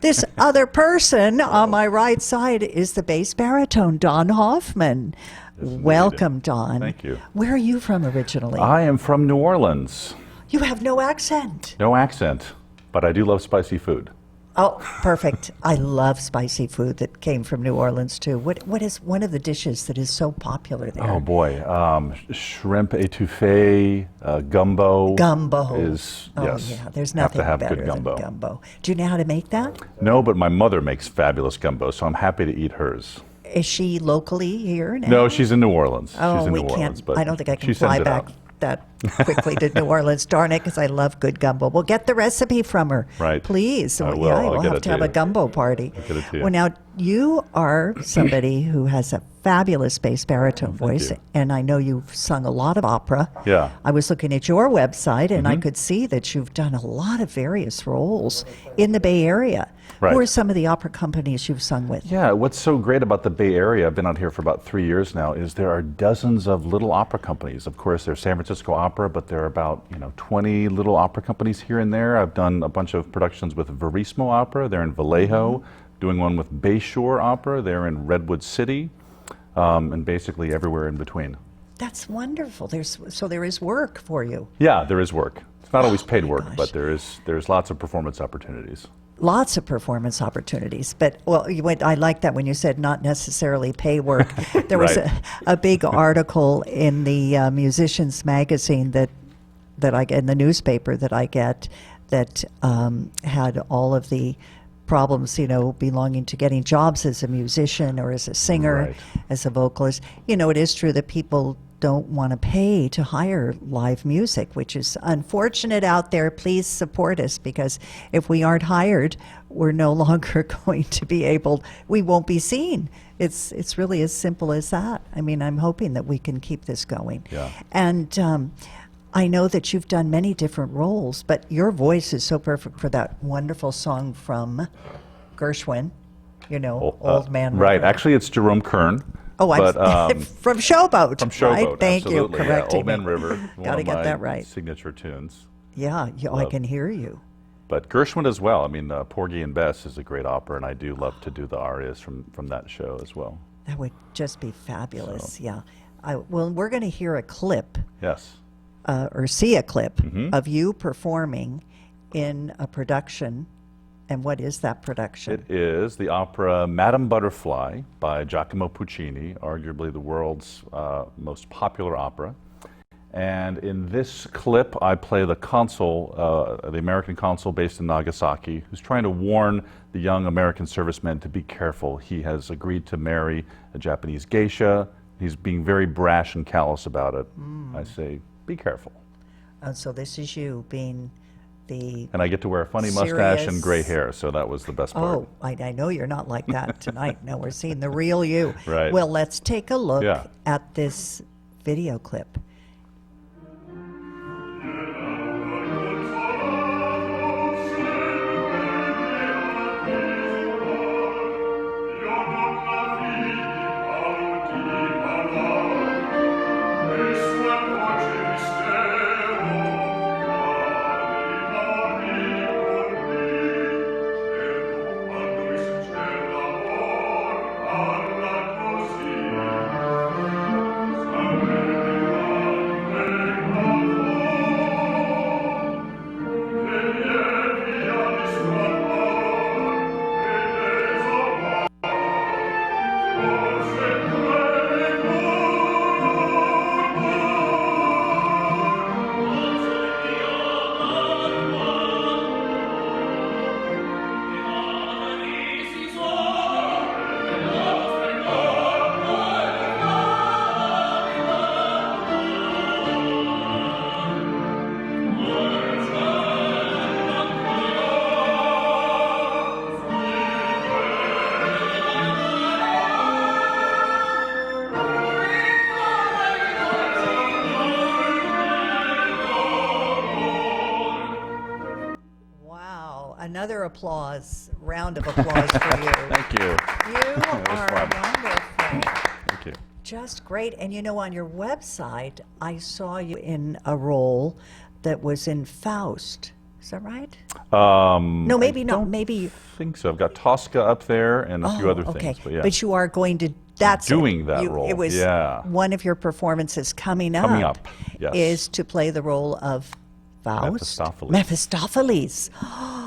This other person on my right side is the bass baritone, Don Hoffman. Yes, Welcome, Don. Thank you. Where are you from originally? I am from New Orleans. You have no accent. No accent, but I do love spicy food. Oh, perfect. I love spicy food that came from New Orleans, too. What is one of the dishes that is so popular there? Oh boy, shrimp etouffee, gumbo. Gumbo. Is, Oh, yes, yeah. There's have nothing to have better good than gumbo. gumbo. Do you know how to make that? No, but my mother makes fabulous gumbo, so I'm happy to eat hers. Is she locally here now? No, she's in New Orleans. Oh, she's in we New can't. Orleans, but I don't think I can she fly sends it back out. that quickly to New Orleans. Darn it, because I love good gumbo. We'll get the recipe from her. Right. Please. I will. Yeah, I'll we'll get have it to to have a you. gumbo party. I'll get it to you. Well, now, you are somebody who has a fabulous bass baritone voice, you. and I know you've sung a lot of opera. Yeah. I was looking at your website, and I could see that you've done a lot of various roles in the Bay Area. Right. Who are some of the opera companies you've sung with? Yeah, what's so great about the Bay Area, I've been out here for about 3 years now, is there are dozens of little opera companies. Of course, there's San Francisco Opera, but there are about 20 little opera companies here and there. I've done a bunch of productions with Verismo Opera. They're in Vallejo. Doing one with Bayshore Opera. They're in Redwood City, and basically everywhere in between. That's wonderful. So there is work for you. Yeah, there is work. It's not always paid my work, gosh. but there's lots of performance opportunities. Lots of performance opportunities, but I like that when you said not necessarily pay work. There was Right. a big article in the Musicians magazine that I get in the newspaper that I get that had all of the problems, belonging to getting jobs as a musician or as a singer, Right. as a vocalist. It is true that people don't want to pay to hire live music, which is unfortunate out there. Please support us, because if we aren't hired, we're no longer going to be we won't be seen. It's really as simple as that. I mean, I'm hoping that we can keep this going. Yeah. And I know that you've done many different roles, but your voice is so perfect for that wonderful song from Gershwin, Old Man River. Right, actually it's Jerome Kern. Oh, but, from Showboat. From Showboat, right? Thank absolutely. you, correcting Old Man me. River, one Gotta of get my that right. signature tunes. Yeah, I can hear you. But Gershwin as well. I mean, Porgy and Bess is a great opera, and I do love to do the arias from that show as well. That would just be fabulous. Yeah. Well, we're going to hear a clip, Yes. or see a clip of you performing in a production. And what is that production? It is the opera Madame Butterfly by Giacomo Puccini, arguably the world's most popular opera. And in this clip, I play the consul, the American consul based in Nagasaki, who's trying to warn the young American servicemen to be careful. He has agreed to marry a Japanese geisha. He's being very brash and callous about it. I say, be careful. So this is you being the... And I get to wear a funny mustache and gray hair, so that was the best part. Oh, I know you're not like that tonight. No, we're seeing the real you. Right. Well, let's take a look Yeah. at this video clip. Another round of applause for you. Thank you. You are fun. wonderful. Thank you. Just great. And on your website, I saw you in a role that was in Faust. Is that right? No, maybe not. Maybe. I think so. I've got Tosca up there and a few other Okay. things. But yeah, But you are going to. That's doing it. that role. It was Yeah. one of your performances coming up. Coming up, yes. Is to play the role of Faust. Mephistopheles. Mephistopheles.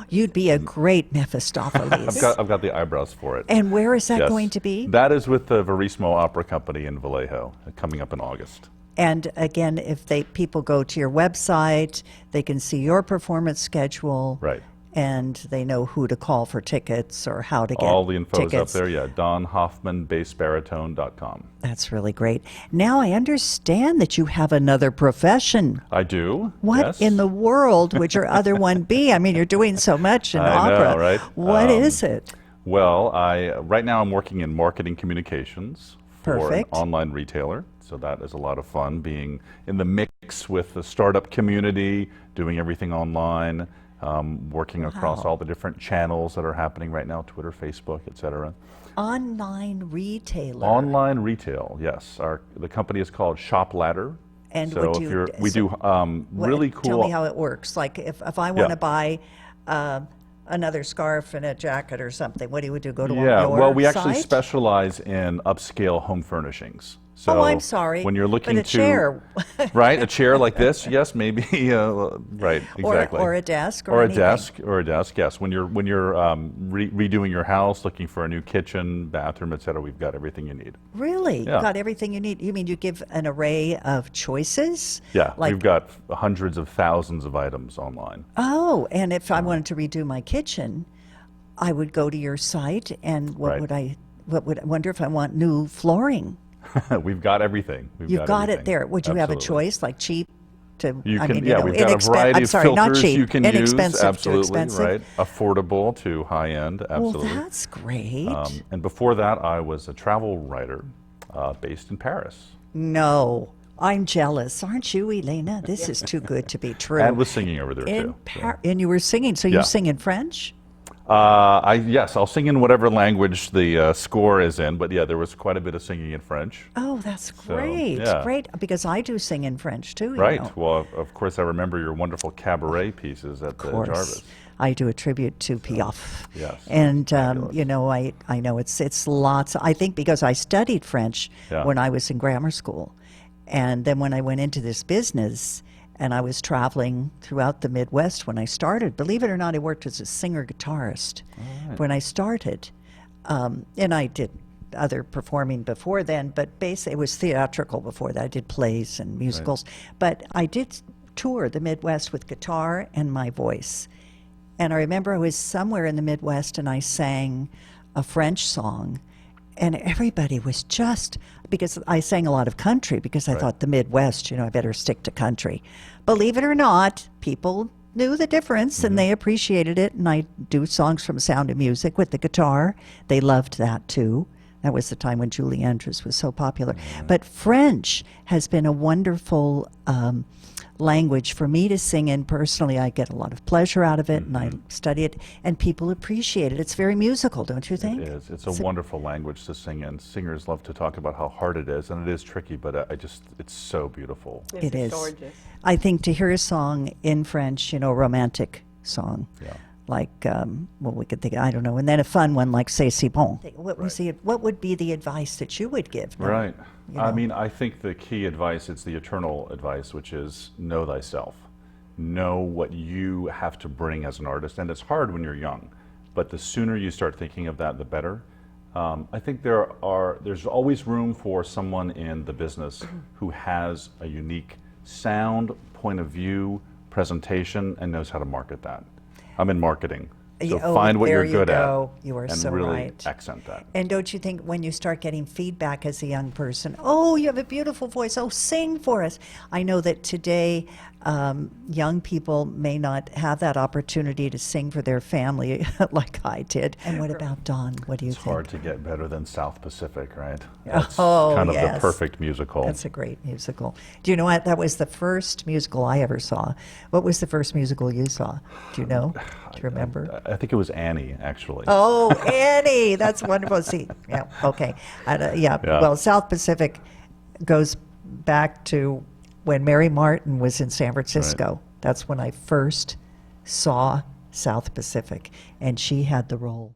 You'd be a great Mephistopheles. I've got the eyebrows for it. And where is that Yes. going to be? That is with the Verismo Opera Company in Vallejo, coming up in August. And again, if people go to your website, they can see your performance schedule. Right. And they know who to call for tickets or how to get All the info is up tickets. there. Yeah, Don Hoffman, Bass-Baritone.com. That's really great. Now I understand that you have another profession. I do. What yes. in the world would your other one be? I mean, you're doing so much in I opera. know, right? What is it? Well, right now I'm working in marketing communications for Perfect. an online retailer. So that is a lot of fun, being in the mix with the startup community, doing everything online, working across all the different channels that are happening right now, Twitter, Facebook, etc. Online retailer. Online retail, yes. The company is called Shop Ladder. And so would if you- you're, we so do What- really cool. Tell me how it works. Like if I want to Yeah. buy another scarf and a jacket or something, what do you do? Go to Yeah, your well, we actually site? specialize in upscale home furnishings. So Oh, I'm sorry. when you're looking but a to chair. right, a chair like this, yes, maybe, right, exactly. Or a desk or or a anything. desk, or a desk, yes. When you're redoing your house, looking for a new kitchen, bathroom, etc., we've got everything you need. Really? Yeah. Got everything you need? You mean you give an array of choices? Yeah, Like, we've got hundreds of thousands of items online. oh, and if I wanted to redo my kitchen, I would go to your site and Right. I wonder if I want new flooring. We've got everything. You've got it everything. there. Would you have a Absolutely. choice, like cheap to, You I can, mean, yeah, we've got a variety I'm of sorry, not filters cheap, you can use. inexpensive to Absolutely, expensive. right. Affordable to high end. Absolutely. Well, that's great. And before that, I was a travel writer based in Paris, No, I'm jealous. Aren't you, Elena? This is too good to be true. and was singing over there too. so. And you were singing, so Yeah. you sing in French? Yes, I'll sing in whatever language the score is in, but yeah, there was quite a bit of singing in French. Oh, that's great. yeah. Great, because I do sing in French too. Right. You know. Well, of course, I remember your wonderful cabaret pieces at the Of course. Jarvis. I do a tribute to Piaf. Yes, And, fabulous. you know, I know it's lots. I think because I studied French Yeah. when I was in grammar school. And then when I went into this business and I was traveling throughout the Midwest when I started, believe it or not, I worked as a singer-guitarist when I started. And I did other performing before then, but basically it was theatrical before that. I did plays and musicals. But I did tour the Midwest with guitar and my voice. And I remember I was somewhere in the Midwest and I sang a French song, and everybody was just, because I sang a lot of country, because I thought the Midwest, you know, I better stick to country. Believe it or not, people knew the difference and they appreciated it. And I do songs from Sound of Music with the guitar. They loved that too. That was the time when Julie Andrews was so popular. But French has been a wonderful language for me to sing in personally. I get a lot of pleasure out of it, and I study it, and people appreciate it. It's very musical, don't you think? It is. It's a wonderful language to sing in. Singers love to talk about how hard it is, and it is tricky, but it's so beautiful. It is. Gorgeous. I think to hear a song in French, you know, a romantic song, Yeah. like, well, we could think, I don't know, and then a fun one like C'est si bon. What would be the advice that you would give them? Right. You I know? mean, I think the key advice, it's the eternal advice, which is know thyself. Know what you have to bring as an artist. And it's hard when you're young, but the sooner you start thinking of that, the better. I think there's always room for someone in the business who has a unique sound, point of view, presentation, and knows how to market that. I'm in marketing. So Oh, find what there you're good you go. at You are and so really right. accent that. And don't you think when you start getting feedback as a young person, oh, you have a beautiful voice, oh, sing for us. I know that today young people may not have that opportunity to sing for their family like I did. And what about Don? What do you It's think? hard to get better than South Pacific, right? Yeah. That's Oh, kind of yes. the perfect musical. That's a great musical. Do you know what? That was the first musical I ever saw. What was the first musical you saw? Do you know? Do you remember? I think it was Annie, actually. Oh, Annie, that's wonderful. See, yeah, okay. Yeah, well, South Pacific goes back to when Mary Martin was in San Francisco. That's when I first saw South Pacific, and she had the role.